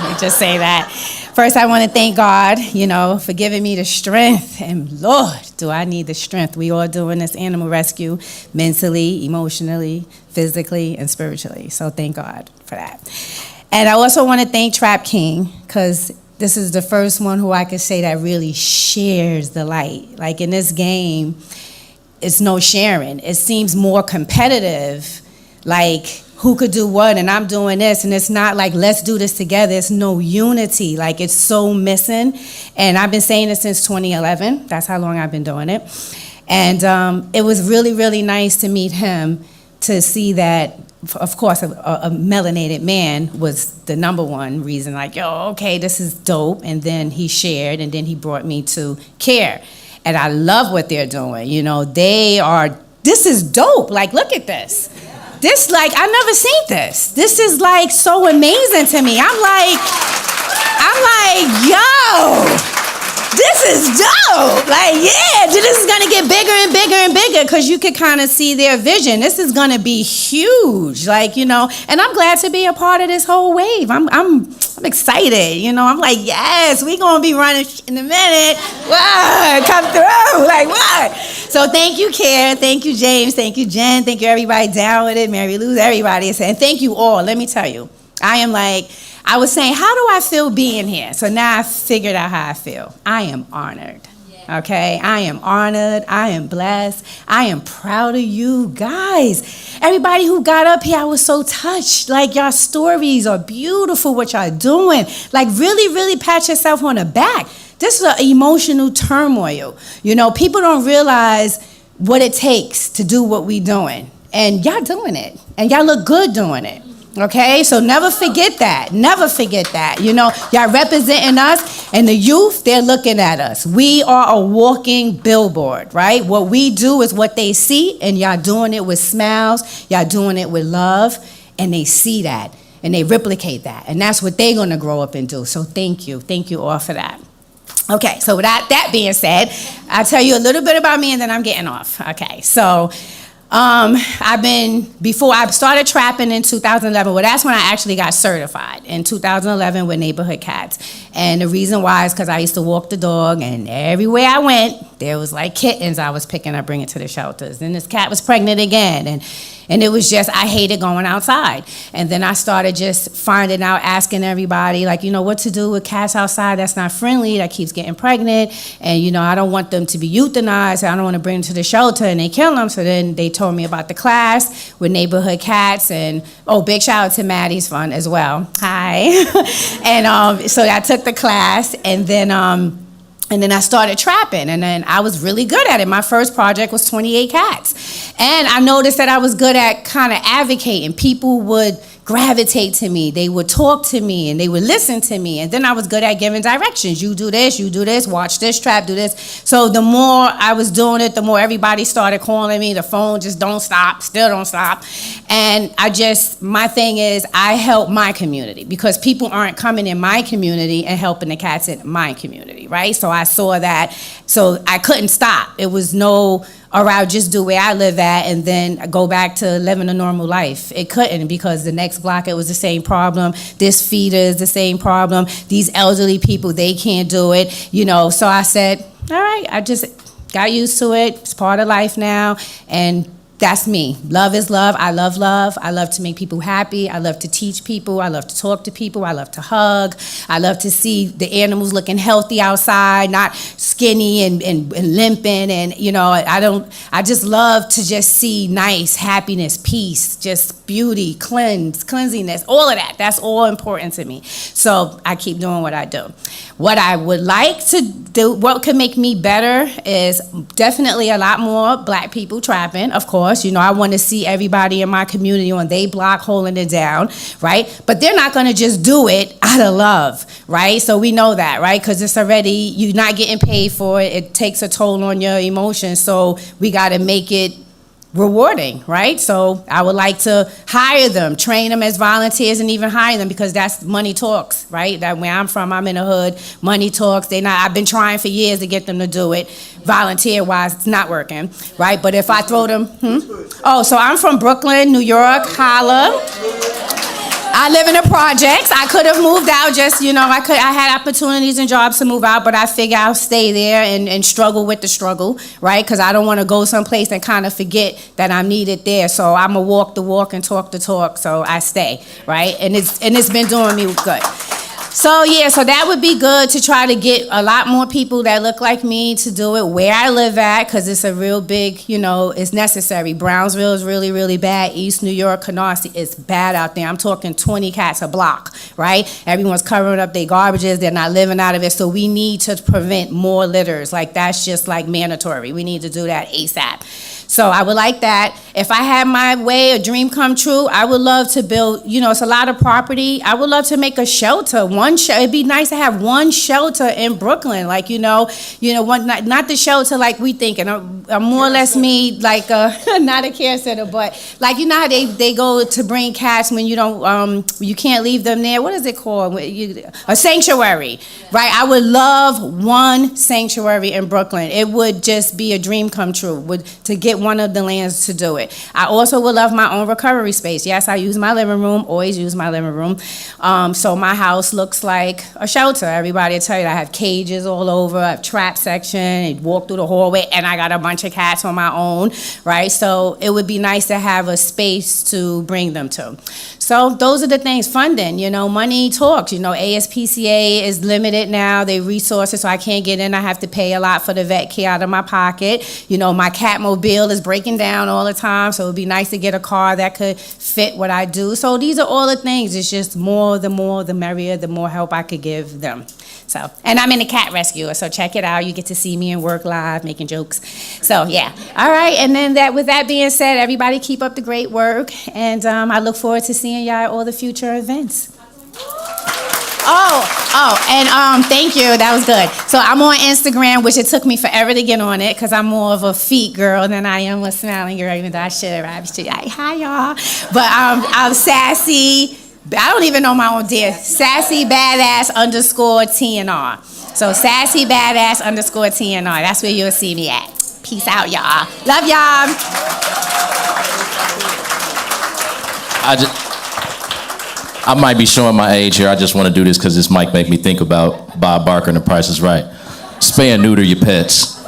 Let me just say that. First, I want to thank God, for giving me the strength. And Lord, do I need the strength. We all doing this animal rescue mentally, emotionally, physically, and spiritually. So thank God for that. And I also want to thank Trap King, because this is the first one who I could say that really shares the light. Like in this game, it's no sharing. It seems more competitive, like who could do what, and I'm doing this, and it's not like, let's do this together. It's no unity. Like, it's so missing. And I've been saying it since 2011. That's how long I've been doing it. And it was really, really nice to meet him, to see that, of course, a melanated man was the number one reason, like, okay, this is dope. And then he shared, and then he brought me to C.A.R.E. And I love what they're doing. This is dope. Like, look at this. This, I never seen this. This is, so amazing to me. I'm like, yo, this is dope. This is going to get bigger and bigger and bigger, because you could kind of see their vision. This is going to be huge, and I'm glad to be a part of this whole wave. I'm excited, I'm like, yes, we're going to be running in a minute. What? Come through, what? So thank you, C.A.R.E. Thank you, James. Thank you, Jen. Thank you, everybody down with it. Mary Lou, everybody. And thank you all. Let me tell you, I was saying, how do I feel being here? So now I figured out how I feel. I am honored. Okay, I am honored. I am blessed. I am proud of you guys. Everybody who got up here, I was so touched. Y'all stories are beautiful, what y'all doing. Really, really pat yourself on the back. This is an emotional turmoil. People don't realize what it takes to do what we doing. And y'all doing it. And y'all look good doing it. Okay, so never forget that. Never forget that. Y'all representing us, and the youth, they're looking at us. We are a walking billboard, right? What we do is what they see, and y'all doing it with smiles, y'all doing it with love, and they see that, and they replicate that, and that's what they're gonna grow up and do. So thank you all for that. Okay, so with that being said, I'll tell you a little bit about me, and then I'm getting off. Okay, so before I started trapping in 2011, well, that's when I actually got certified, in 2011 with Neighborhood Cats. And the reason why is because I used to walk the dog, and everywhere I went, there was kittens I was picking up, bringing to the shelters. And this cat was pregnant again, and it was just, I hated going outside. And then I started just finding out, asking everybody, what to do with cats outside that's not friendly, that keeps getting pregnant. And, I don't want them to be euthanized. I don't want to bring them to the shelter and they kill them. So then they told me about the class with Neighborhood Cats. And, big shout out to Maddie's Fund as well. Hi. And so I took the class, and then I started trapping, and then I was really good at it. My first project was 28 cats. And I noticed that I was good at kind of advocating. People would gravitate to me. They would talk to me, and they would listen to me. And then I was good at giving directions. You do this, watch this trap, do this. So the more I was doing it, the more everybody started calling me. The phone just still don't stop. And my thing is, I help my community, because people aren't coming in my community and helping the cats in my community, right? So I saw that, so I couldn't stop. It was no, or I'll just do where I live at and then go back to living a normal life. It couldn't, because the next block, it was the same problem. This feeder is the same problem. These elderly people, they can't do it, So I said, all right, I just got used to it. It's part of life now, and that's me. Love is love. I love love. I love to make people happy. I love to teach people. I love to talk to people. I love to hug. I love to see the animals looking healthy outside, not skinny and limping. And, I just love to just see nice happiness, peace, just beauty, cleansiness, all of that. That's all important to me. So I keep doing what I do. What I would like to do, what could make me better, is definitely a lot more Black people trapping, of course. I want to see everybody in my community on their block holding it down, right? But they're not going to just do it out of love, right? So we know that, right? Because it's already, you're not getting paid for it. It takes a toll on your emotions. So we got to make it rewarding, right? So I would like to hire them, train them as volunteers, and even hire them, because that's money talks, right? That where I'm from, I'm in the hood, money talks. I've been trying for years to get them to do it. Volunteer wise, it's not working, right? But if I throw them, so I'm from Brooklyn, New York, holla. I live in the projects. I could have moved out. I had opportunities and jobs to move out, but I figure I'll stay there and struggle with the struggle, right? Because I don't want to go someplace and kind of forget that I'm needed there. So I'm going to walk the walk and talk the talk. So I stay, right? And it's been doing me good. So that would be good to try to get a lot more people that look like me to do it where I live at, because it's a real big, it's necessary. Brownsville is really, really bad. East New York, Canarsie, it's bad out there. I'm talking 20 cats a block, right? Everyone's covering up their garbages. They're not living out of it. So we need to prevent more litters. Like, that's just like mandatory. We need to do that ASAP. So I would like that. If I had my way, a dream come true, I would love to build, it's a lot of property. I would love to make a shelter. It'd be nice to have one shelter in Brooklyn. Like, not the shelter like we thinking. I'm more or less me, like, not a care center, but like, how they go to bring cats when you don't, you can't leave them there. What is it called? A sanctuary, right? I would love one sanctuary in Brooklyn. It would just be a dream come true to get one of the lands to do it. I also would love my own recovery space. Yes, I use my living room, always use my living room. So my house looks like a shelter. Everybody will tell you I have cages all over, I have trap section, and walk through the hallway, and I got a bunch of cats on my own, right? So it would be nice to have a space to bring them to. So those are the things. Funding, money talks. ASPCA is limited now. They resources, so I can't get in. I have to pay a lot for the vet care out of my pocket. My Catmobile is breaking down all the time, so it would be nice to get a car that could fit what I do. So these are all the things. It's just the more, the merrier, the more help I could give them. So, and I'm in a cat rescuer, so check it out. You get to see me and work live, making jokes. So, yeah. All right, and then with that being said, everybody keep up the great work, and I look forward to seeing y'all at all the future events. And thank you. That was good. So I'm on Instagram, which it took me forever to get on it because I'm more of a feet girl than I am a smiling girl, even though I should have. Hi, y'all. But I'm Sassee. I don't even know my own dear. Sassee Badass _ TNR. So Sassee Badass _ TNR. That's where you'll see me at. Peace out, y'all. Love y'all. I might be showing my age here. I just want to do this because this mic make me think about Bob Barker and The Price is Right. Spay and neuter your pets.